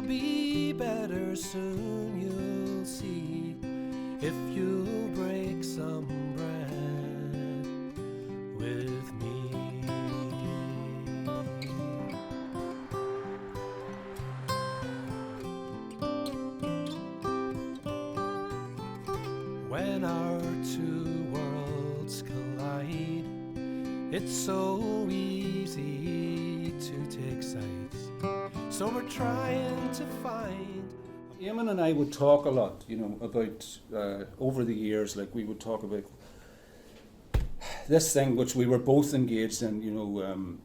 be better soon, you'll see, if you'll break some bread with me. When our two worlds collide, it's so easy to take sides, so we're trying to find. Eamon and I would talk a lot, about over the years, like we would talk about this thing which we were both engaged in,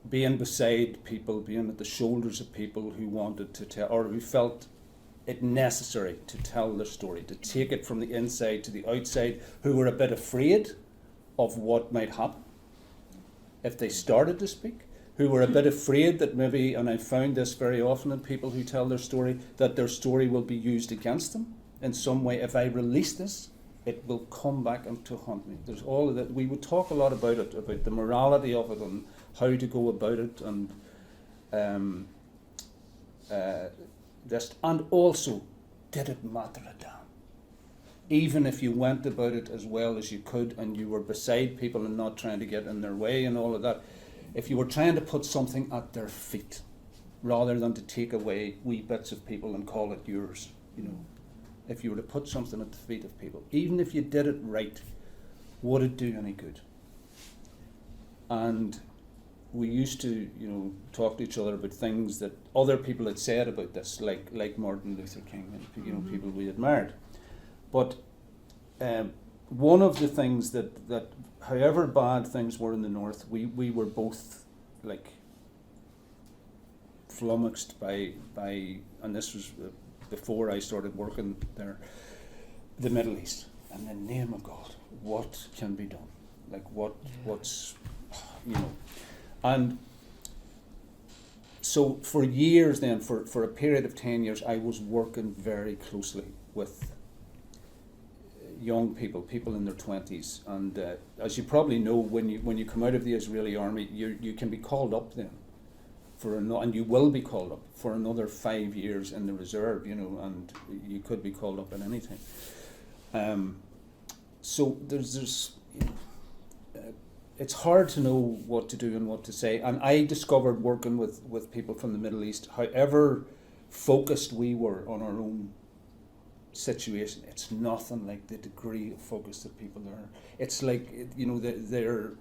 being beside people, being at the shoulders of people who wanted to tell, or who felt it necessary to tell their story, to take it from the inside to the outside, who were a bit afraid of what might happen if they started to speak, who were a bit afraid that maybe, and I found this very often in people who tell their story, that their story will be used against them in some way. If I release this, it will come back and to haunt me. There's all of that. We would talk a lot about it, about the morality of it and how to go about it, and and also, did it matter a damn? Even if you went about it as well as you could and you were beside people and not trying to get in their way and all of that, if you were trying to put something at their feet rather than to take away wee bits of people and call it yours, if you were to put something at the feet of people, even if you did it right, would it do any good? And we used to, talk to each other about things that other people had said about this, like Martin Luther King and people we admired. But one of the things that however bad things were in the north, we were both flummoxed by, and this was before I started working there, the Middle East. In the name of God, what can be done? What's. And so for years then, for a period of 10 years, I was working very closely with young people in their 20s. And as you probably know, when you come out of the Israeli army, you can be called up then, and you will be called up for another 5 years in the reserve, and you could be called up at any time. So there's it's hard to know what to do and what to say. And I discovered working with people from the Middle East, however focused we were on our own situation, it's nothing like the degree of focus that people are. It's like, they're,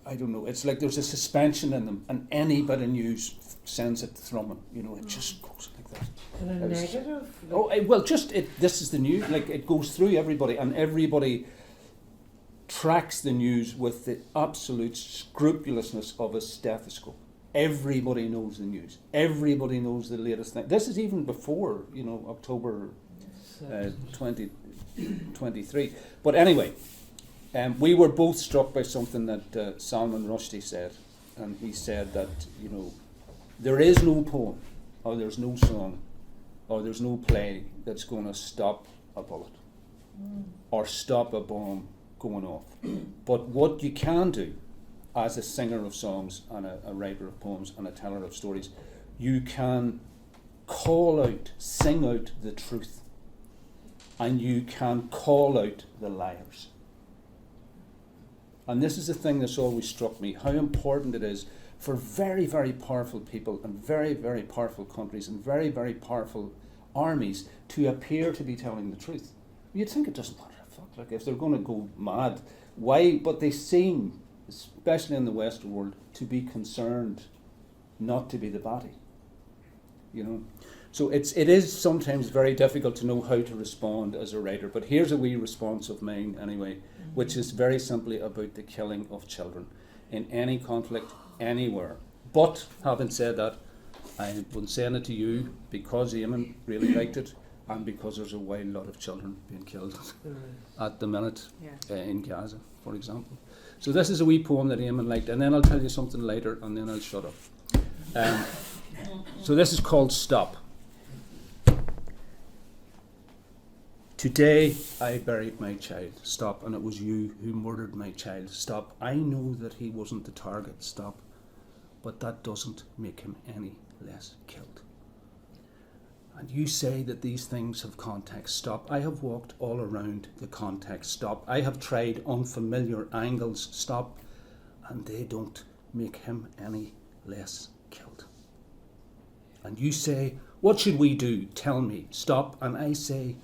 I don't know, it's like there's a suspension in them, and any bit of news sends it thrumming, it just goes like that. In a negative? This is the news, it goes through everybody, and everybody tracks the news with the absolute scrupulousness of a stethoscope. Everybody knows the news. Everybody knows the latest thing. This is even before, October 2023. But anyway, we were both struck by something that Salman Rushdie said. And he said that, there is no poem, or there's no song, or there's no play that's going to stop a bullet or stop a bomb going off. But what you can do as a singer of songs and a writer of poems and a teller of stories, you can call out, sing out the truth, and you can call out the liars. And this is the thing that's always struck me, how important it is for very, very powerful people and very, very powerful countries and very, very powerful armies to appear to be telling the truth. You'd think it doesn't matter. Like if they're going to go mad, why? But they seem, especially in the Western world, to be concerned not to be the body. So it is sometimes very difficult to know how to respond as a writer. But here's a wee response of mine anyway, which is very simply about the killing of children in any conflict anywhere. But having said that, I've been saying it to you because Eamon really liked it, and because there's a wild lot of children being killed at the minute in Gaza, for example. So this is a wee poem that Eamon liked, and then I'll tell you something later, and then I'll shut up. So this is called Stop. Today I buried my child. Stop. And it was you who murdered my child. Stop. I know that he wasn't the target. Stop. But that doesn't make him any less killed. And you say that these things have context. Stop. I have walked all around the context. Stop. I have tried unfamiliar angles. Stop. And they don't make him any less killed. And you say, what should we do? Tell me. Stop. And I say,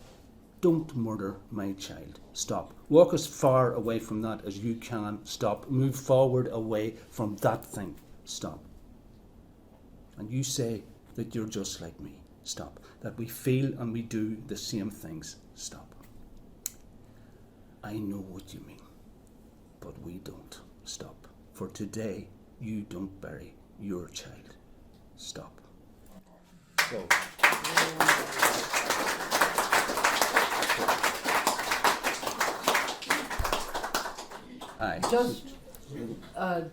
don't murder my child. Stop. Walk as far away from that as you can. Stop. Move forward away from that thing. Stop. And you say that you're just like me. Stop. That we feel and we do the same things. Stop. I know what you mean, but we don't. Stop. For today, you don't bury your child. Stop. So. Aye. Just,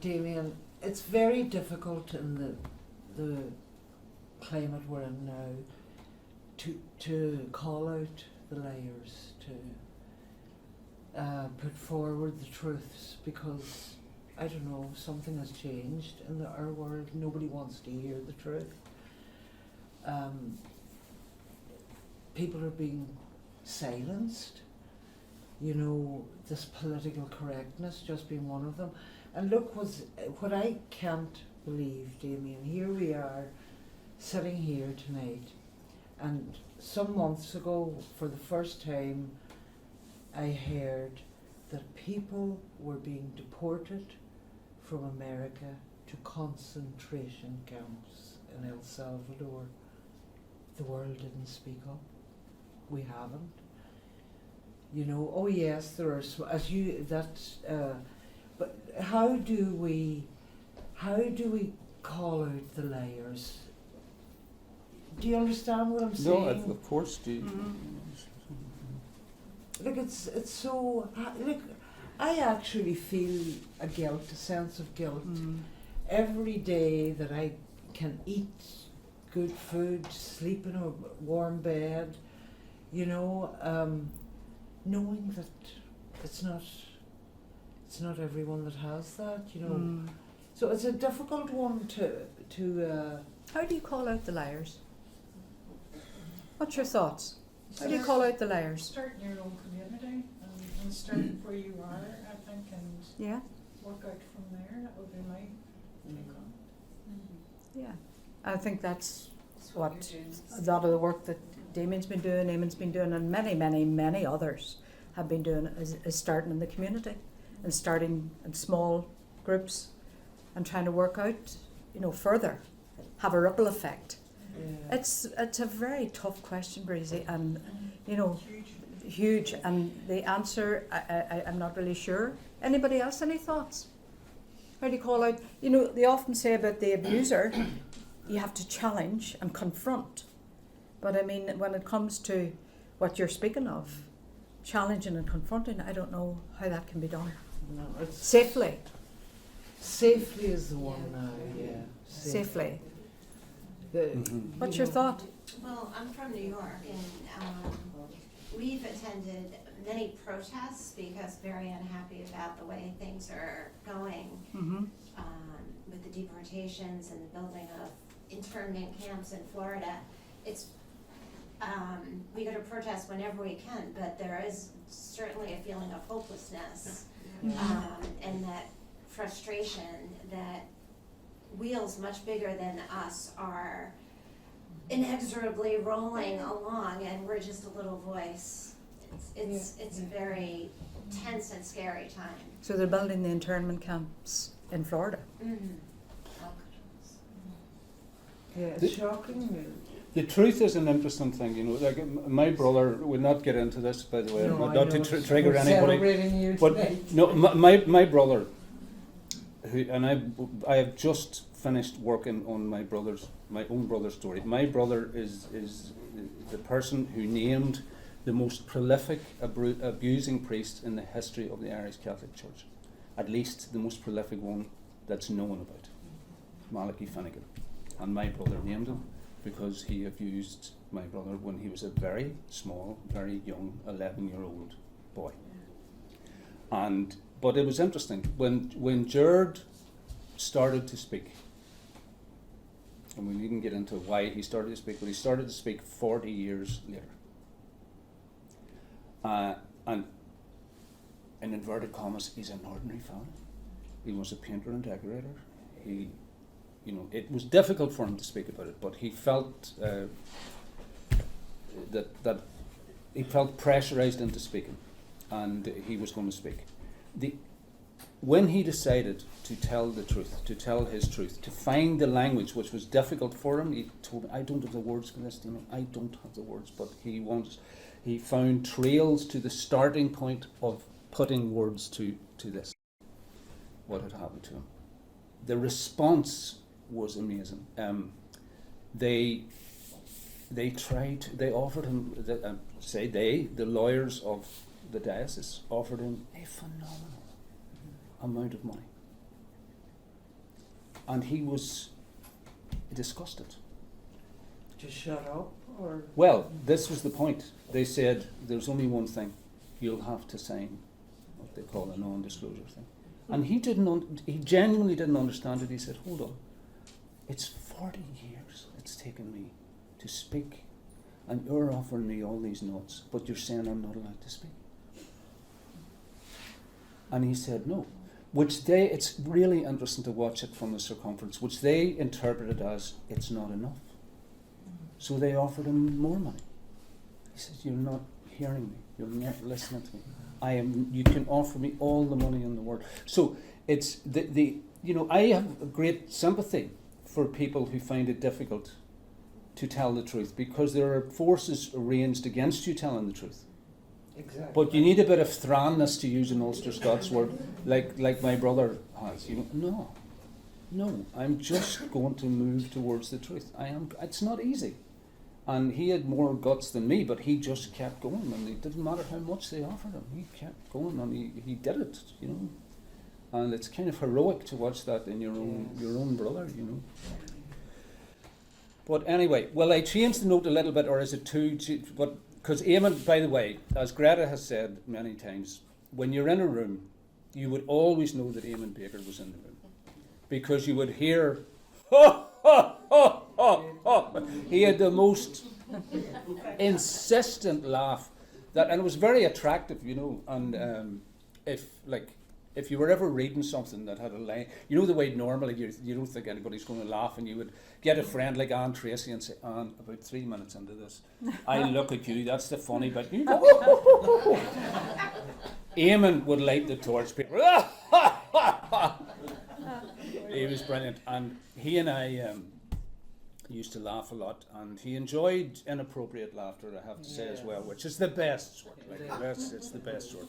Damien, it's very difficult in the climate we're in now to call out the liars, to put forward the truths, because, I don't know, something has changed in our world. Nobody wants to hear the truth. People are being silenced. You know, this political correctness just being one of them. And look, what I can't believe, Damien, here we are sitting here tonight, and some months ago, for the first time, I heard that people were being deported from America to concentration camps in El Salvador. The world didn't speak up. We haven't. You know, oh yes, there are, as you, but how do we call out the liars? Do you understand what I'm saying? No, of course. Do you? Look, it's so, look, I actually feel a sense of guilt every day that I can eat good food, sleep in a warm bed, you know, knowing that it's not everyone that has that, you know. So it's a difficult one to How do you call out the liars? What's your thoughts? How do you call out the liars? Start in your own community and start where you are, I think, and Yeah, work out from there. That would be my take on it. yeah. I think that's what what you're doing. a lot of the work that Damien's been doing, Eamon's been doing, and many others have been doing is starting in the community and starting in small groups and trying to work out, you know, further, have a ripple effect. yeah. It's a very tough question, Breezy, and you know, huge. And the answer, I'm not really sure. Anybody else? Any thoughts? How do you call out? You know, they often say about the abuser, you have to challenge and confront. But I mean, when it comes to what you're speaking of, challenging and confronting, I don't know how that can be done No, it's safely. Safely is the one now, yeah. Safely. What's you your know, thought? Well, I'm from New York, and we've attended many protests because very unhappy about the way things are going Mm-hmm. with the deportations and the building of internment camps in Florida. It's we go to protest whenever we can, but there is certainly a feeling of hopelessness and that frustration that wheels much bigger than us are inexorably rolling along, and we're just a little voice. It's a very tense and scary time. So they're building the internment camps in Florida. Yeah, it's shocking. The truth is an interesting thing, you know. Like my brother, we'll not get into this, by the way, No, I not to know it's trigger for anybody. celebrating you But tonight. no, my brother, who and I have just finished working on my own brother's story. My brother is the person who named the most prolific abusing priest in the history of the Irish Catholic Church, at least the most prolific one that's known about, Malachi Finnegan, and my brother named him because he abused my brother when he was a very small, very young, 11-year-old boy. But it was interesting when Gerard started to speak. and we needn't get into why he started to speak, but he started to speak 40 years later. And in inverted commas, he's an ordinary fellow. He was a painter and decorator. He, it was difficult for him to speak about it, but he felt that he felt pressurized into speaking, and he was going to speak. When he decided to tell the truth, to tell his truth, to find the language, which was difficult for him, he told me, I don't have the words for this, I don't have the words, but he found trails to the starting point of putting words to this, what had happened to him. The response was amazing. They offered him, the lawyers of the diocese offered him a phenomenal amount of money. And he was disgusted. To shut up, or? Well, this was the point. They said, there's only one thing. You'll have to sign what they call a non-disclosure thing. And he genuinely didn't understand it. He said, hold on. It's 40 years it's taken me to speak, and you're offering me all these notes, but you're saying I'm not allowed to speak. And he said no, it's really interesting to watch it from the circumference, which they interpreted as it's not enough. So they offered him more money. He said, you're not hearing me, you're not listening to me. You can offer me all the money in the world. So it's I have great sympathy for people who find it difficult to tell the truth, because there are forces arranged against you telling the truth. Exactly. But you need a bit of thranness, to use an Ulster Scots word, like my brother has. No, I'm just going to move towards the truth. It's not easy. And he had more guts than me, but he just kept going, and it didn't matter how much they offered him. He kept going, and he did it, And it's kind of heroic to watch that in your own brother, But anyway, well, I changed the note a little bit, or is it two? But because Eamon, by the way, as Greta has said many times, when you're in a room, you would always know that Eamon Baker was in the room, because you would hear, ho, ho, ho, ho, ho. He had the most insistent laugh, and it was very attractive, And if you were ever reading something that had a line, the way normally you don't think anybody's going to laugh, and you would get a friend like Anne Tracy and say, Anne, about 3 minutes into this, I look at you, that's the funny bit. You go, Eamon would light the torch. People, he was brilliant, and he and I used to laugh a lot, and he enjoyed inappropriate laughter, I have to say as well, which is the best sort. It's the best sort.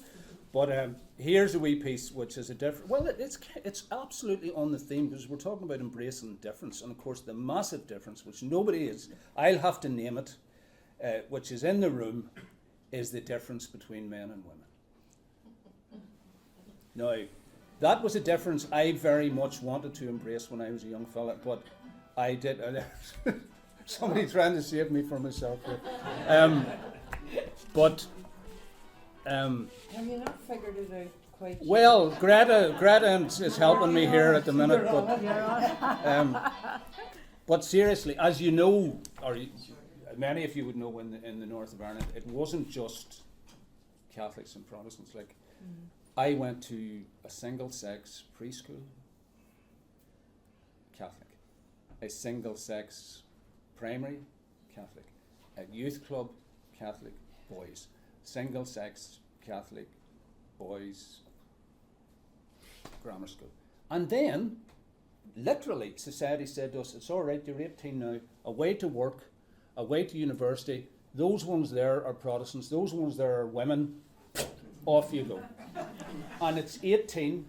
But here's a wee piece which is a different. Well, it's absolutely on the theme, because we're talking about embracing difference, and of course the massive difference, which nobody is. I'll have to name it, which is in the room, is the difference between men and women. Now, that was a difference I very much wanted to embrace when I was a young fella, but I did. Somebody trying to save me from myself here. Have you not figured it out quite yet? Well, Greta is helping me here at the minute, but seriously, as you know, many of you would know, in the north of Ireland, it wasn't just Catholics and Protestants. I went to a single-sex preschool, Catholic, a single-sex primary, Catholic, a youth club, Catholic, boys, single-sex Catholic, boys, grammar school. And then, literally, society said to us, it's all right, you're 18 now, away to work, away to university, those ones there are Protestants, those ones there are women, off you go. And it's 18,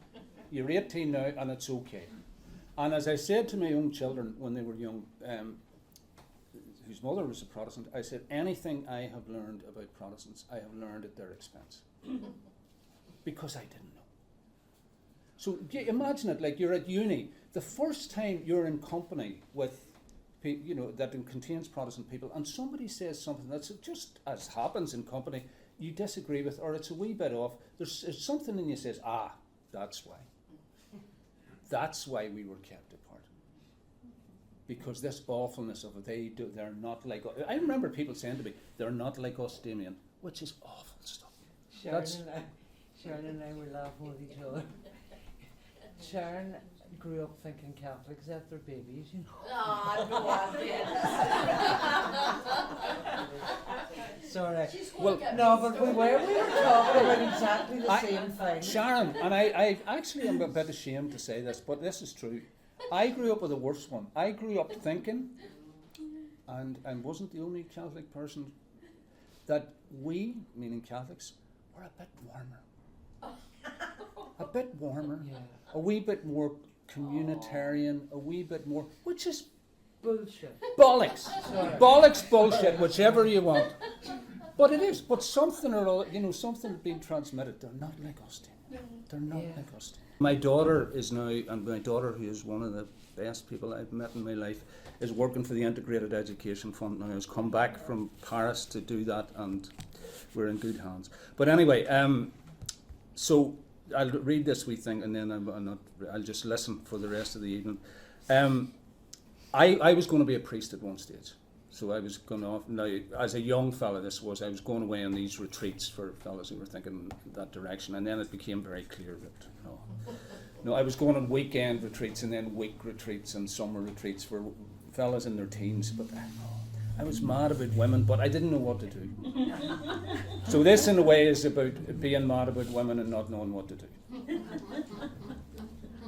you're 18 now, and it's okay. And as I said to my own children when they were young, whose mother was a Protestant, I said, anything I have learned about Protestants, I have learned at their expense. Because I didn't know. So imagine it, like you're at uni, the first time you're in company with, that contains Protestant people, and somebody says something that's just, as happens in company, you disagree with, or it's a wee bit off, there's something in you says, that's why. That's why we were kept apart. because this awfulness of it, they're not like us. I remember people saying to me, they're not like us, Damien, which is awful stuff. Sharon and I were laughing with each other. Sharon grew up thinking Catholics have their babies, you know. Oh, no, Sorry. Well, No, but we were talking about exactly the same thing. Sharon, and I actually am a bit ashamed to say this, but this is true. I grew up with the worst one. I grew up thinking, and wasn't the only Catholic person, that we, meaning Catholics, were a bit warmer. A bit warmer, Yeah. a wee bit more communitarian, a wee bit more, which is Bullshit. bollocks. Sorry. Bollocks, bullshit, whichever you want. But it is, but something or other, something being transmitted. They're not like us, Damien. They're not Yeah. like us. My daughter is now, and my daughter, who is one of the best people I've met in my life, is working for the Integrated Education Fund now. Has come back from Paris to do that, and we're in good hands. But anyway, so I'll read this wee thing, and then I'll just listen for the rest of the evening. I was going to be a priest at one stage. So I was going off, now as a young fella I was going away on these retreats for fellas who were thinking that direction, and then it became very clear that no, I was going on weekend retreats and then week retreats and summer retreats for fellas in their teens, but I was mad about women, but I didn't know what to do. So this in a way is about being mad about women and not knowing what to do.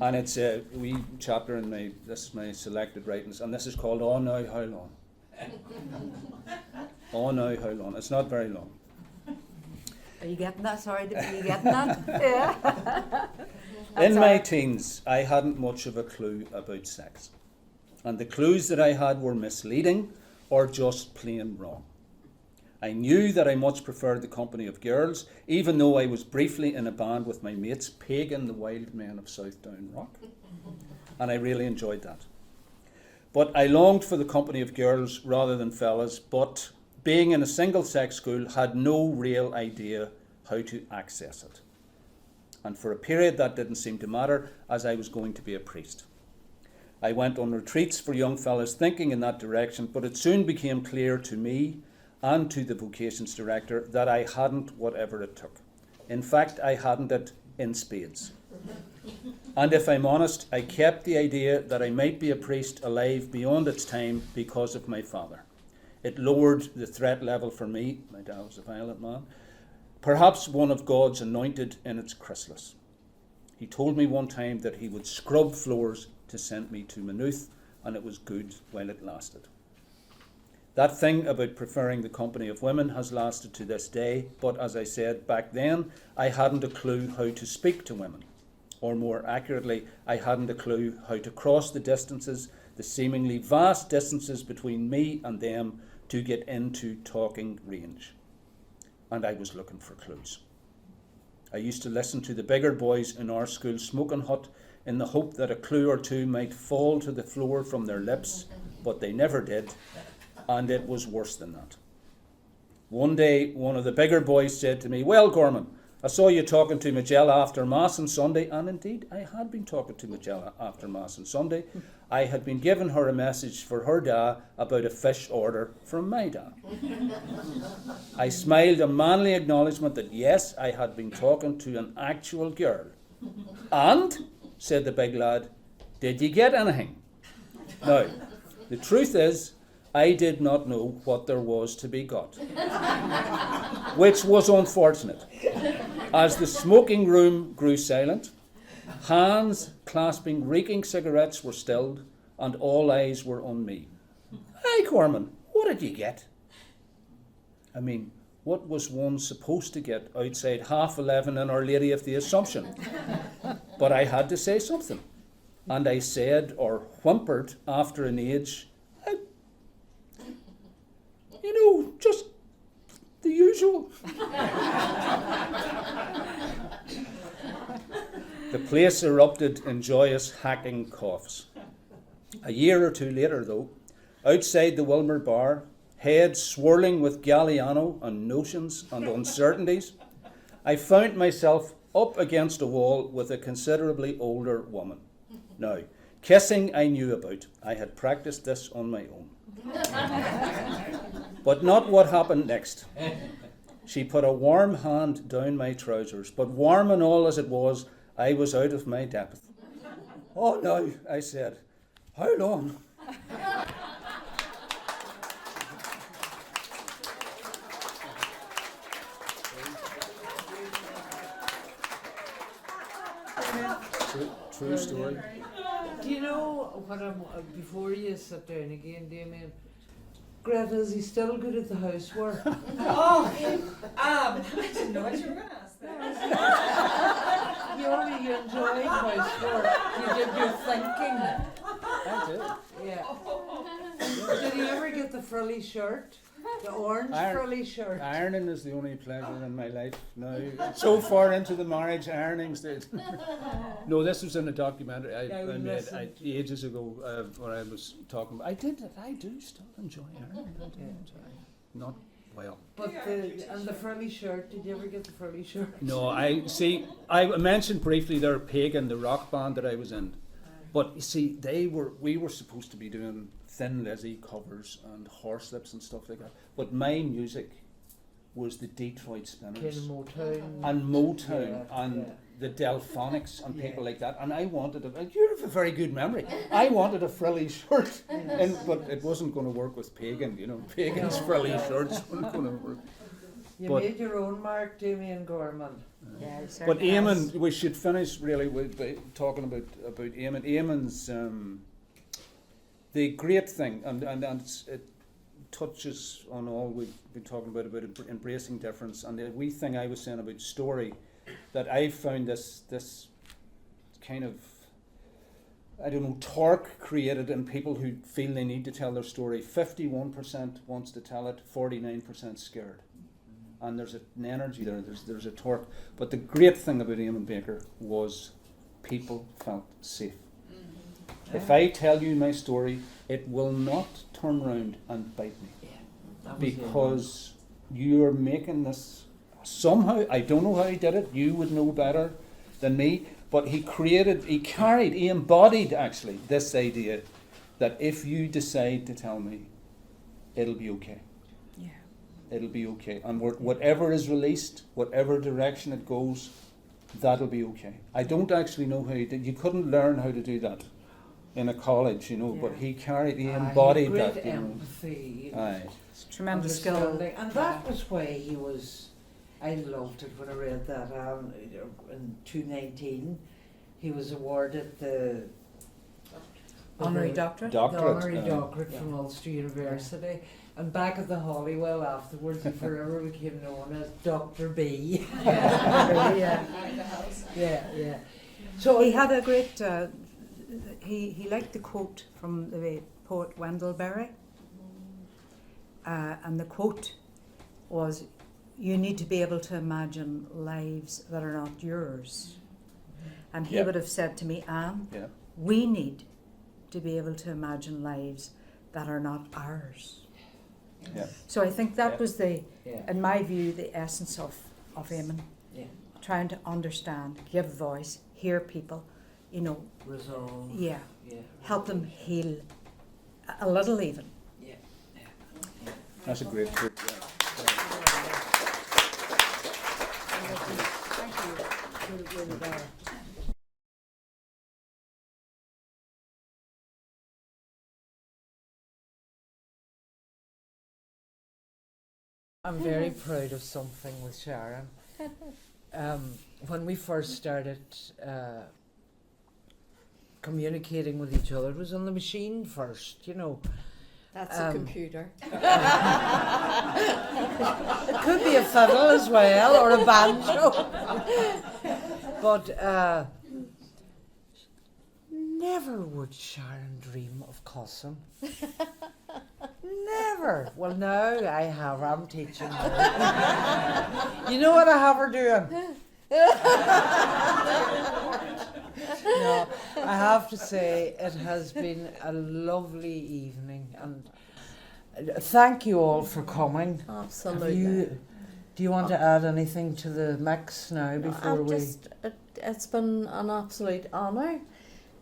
And it's a wee chapter in this is my selected writings, and this is called Oh Now How Long. Oh Now How Long. It's not very long. Are you getting that? Sorry, are you getting that? Yeah. In my teens, I hadn't much of a clue about sex. And the clues that I had were misleading or just plain wrong. I knew that I much preferred the company of girls, even though I was briefly in a band with my mates, Pagan the Wild Men of South Down Rock. And I really enjoyed that. But I longed for the company of girls rather than fellas, but being in a single-sex school had no real idea how to access it. And for a period that didn't seem to matter, as I was going to be a priest. I went on retreats for young fellas thinking in that direction, but it soon became clear to me and to the vocations director that I hadn't whatever it took. In fact, I hadn't it in spades. And if I'm honest, I kept the idea that I might be a priest alive beyond its time because of my father. It lowered the threat level for me, my dad was a violent man, perhaps one of God's anointed in its chrysalis. He told me one time that he would scrub floors to send me to Maynooth, and it was good while it lasted. That thing about preferring the company of women has lasted to this day, but as I said back then, I hadn't a clue how to speak to women. Or more accurately, I hadn't a clue how to cross the distances, the seemingly vast distances between me and them, to get into talking range. And I was looking for clues. I used to listen to the bigger boys in our school smoking hut in the hope that a clue or two might fall to the floor from their lips, but they never did, and it was worse than that. One day, one of the bigger boys said to me, "Well, Gorman, I saw you talking to Magella after Mass on Sunday," and indeed, I had been talking to Magella after Mass on Sunday. I had been giving her a message for her da about a fish order from my da. I smiled a manly acknowledgement that yes, I had been talking to an actual girl. "And," said the big lad, "did you get anything?" Now, the truth is, I did not know what there was to be got, which was unfortunate. As the smoking room grew silent, hands clasping reeking cigarettes were stilled, and all eyes were on me. "Hey, Corman, what did you get?" I mean, what was one supposed to get outside 11:30 in Our Lady of the Assumption? But I had to say something, and I said, or whimpered after an age, just the usual. The place erupted in joyous hacking coughs. A year or two later, though, outside the Wilmer Bar, heads swirling with Galliano and notions and uncertainties, I found myself up against a wall with a considerably older woman. Now, Kissing I knew about. I had practiced this on my own. But not what happened next. She put a warm hand down my trousers, but warm and all as it was, I was out of my depth. Oh no, I said. How long? True story. Do you know what I'm, before you sit down again, Damien, Greta, is he still good at the housework? Oh, I didn't know what you were going to ask there. You enjoy housework. You did your thinking. I did. Yeah. Did he ever get the frilly shirt? The orange frilly shirt? Ironing is the only pleasure in my life now. So far into the marriage, ironing's dead. No, this was in a documentary I made ages ago where I was talking about. I do still enjoy ironing. I do. Not well. But the frilly shirt, did you ever get the frilly shirt? No, I mentioned briefly there Pagan, the rock band that I was in. But you see, we were supposed to be doing Thin Lizzy covers and Horselips and stuff like that. But my music was the Detroit Spinners Kind of Motown. and Motown and the Delphonics and people like that. And I wanted you have a very good memory. I wanted a frilly shirt, but it wasn't going to work with Pagan. You know, Pagan's frilly shirts weren't going to work. You But- made your own mark, Damien Gorman. Yeah, But Eamon, we should finish really with talking about Eamon. Eamon's the great thing, and it touches on all we've been talking about embracing difference. And the wee thing I was saying about story, that I found this kind of, I don't know, torque created in people who feel they need to tell their story. 51% wants to tell it, 49% scared. And there's an energy there, there's a torque. But the great thing about Eamon Baker was people felt safe. If I tell you my story, it will not turn round and bite me. Because you're making this somehow, I don't know how he did it, you would know better than me, but he embodied actually this idea that if you decide to tell me, it'll be okay. It'll be okay. And whatever is released, whatever direction it goes, that'll be okay. I don't actually know how he did. You couldn't learn how to do that in a college, but he embodied great that. empathy. Aye. It's tremendous skill. Understanding. And that was why he was, I loved it when I read that in 2019. He was awarded the Honorary doctorate. the honorary doctorate from Ulster University. And back at the Hollywell afterwards, he forever became known as Dr. B. Yeah. So he had a great. He liked the quote from the poet Wendell Berry, and the quote was, "You need to be able to imagine lives that are not yours." And he would have said to me, "Anne, we need to be able to imagine lives that are not ours." Yeah. So I think that was in my view, the essence of Eamon. Yeah. Trying to understand, give voice, hear people, Resolve. yeah, help them heal a little even. Yeah. That's a great quote. Thank you. I'm very proud of something with Sharon. When we first started communicating with each other, it was on the machine first, That's a computer. It could be a fiddle as well, or a banjo. But never would Sharon dream of cussing. Never. Well, now I have her. I'm teaching her. You know what I have her doing? No, I have to say it has been a lovely evening, and thank you all for coming. Absolutely. Do you want to add anything to the mix now before we? It's been an absolute honour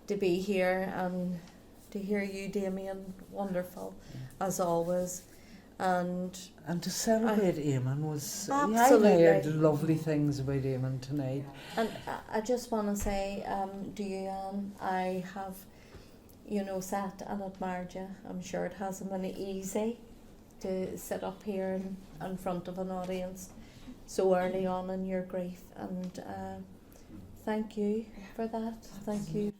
to be here and to hear you, Damien. Wonderful, as always. And to celebrate Eamon was... Absolutely. I heard lovely things about Eamon tonight. And I just want to say to you, Anne, I have, sat and admired you. I'm sure it hasn't been easy to sit up here in front of an audience so early on in your grief. And thank you for that. Thank you.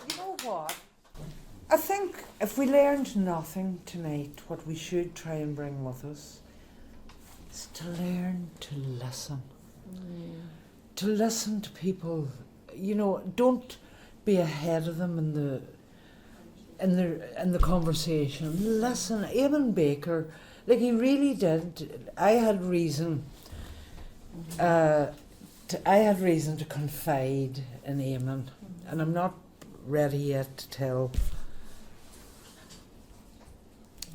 You know what? I think if we learned nothing tonight, what we should try and bring with us is to learn to listen. To listen to people. Don't be ahead of them in the conversation. Listen, Eamon Baker, like he really did. I had reason to confide in Eamon, and I'm not ready yet to tell.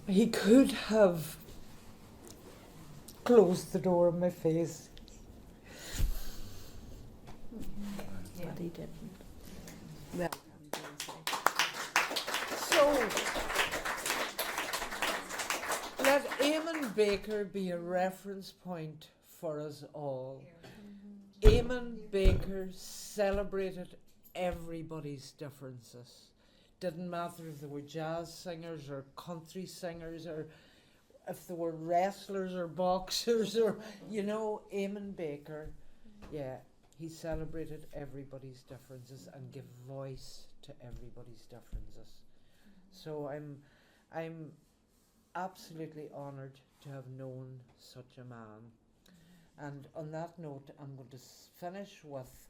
He could have closed the door in my face, But he didn't. well, so let Eamon Baker be a reference point for us all. Eamon Baker celebrated everybody's differences. Didn't matter if they were jazz singers or country singers or if they were wrestlers or boxers or, Eamon Baker, he celebrated everybody's differences and gave voice to everybody's differences. So I'm absolutely honoured to have known such a man. And on that note, I'm going to finish with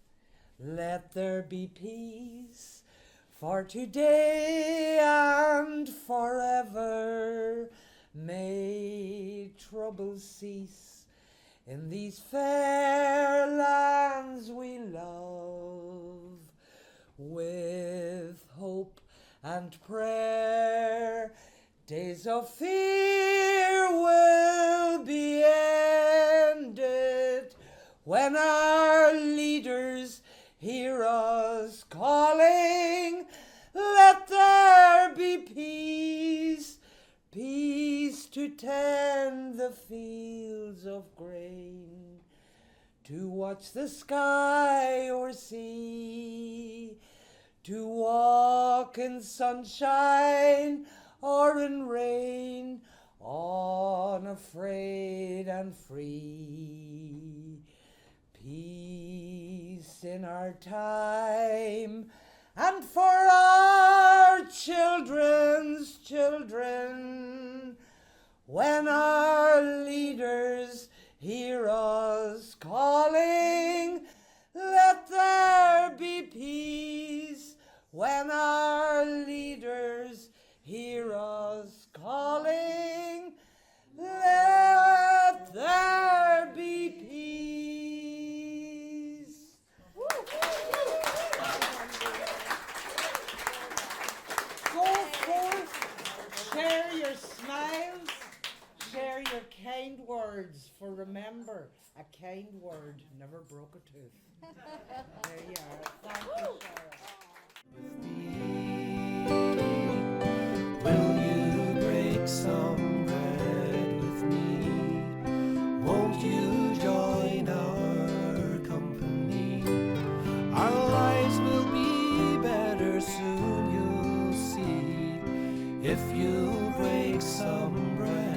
"Let there be peace for today and forever. May troubles cease in these fair lands we love. With hope and prayer, days of fear will be ended when our leaders hear us calling. Let there be peace, peace to tend the fields of grain, to watch the sky or sea, to walk in sunshine or in rain, unafraid and free. Peace in our time and for our children's children, when our leaders hear us calling. Let there be peace when our leaders hear us calling. Let there be peace. Go forth, share your smiles, share your kind words, for remember, a kind word never broke a tooth. There you are. Thank you, Sarah. Will you break some bread with me? Won't you join our company? Our lives will be better soon, you'll see, if you break some bread.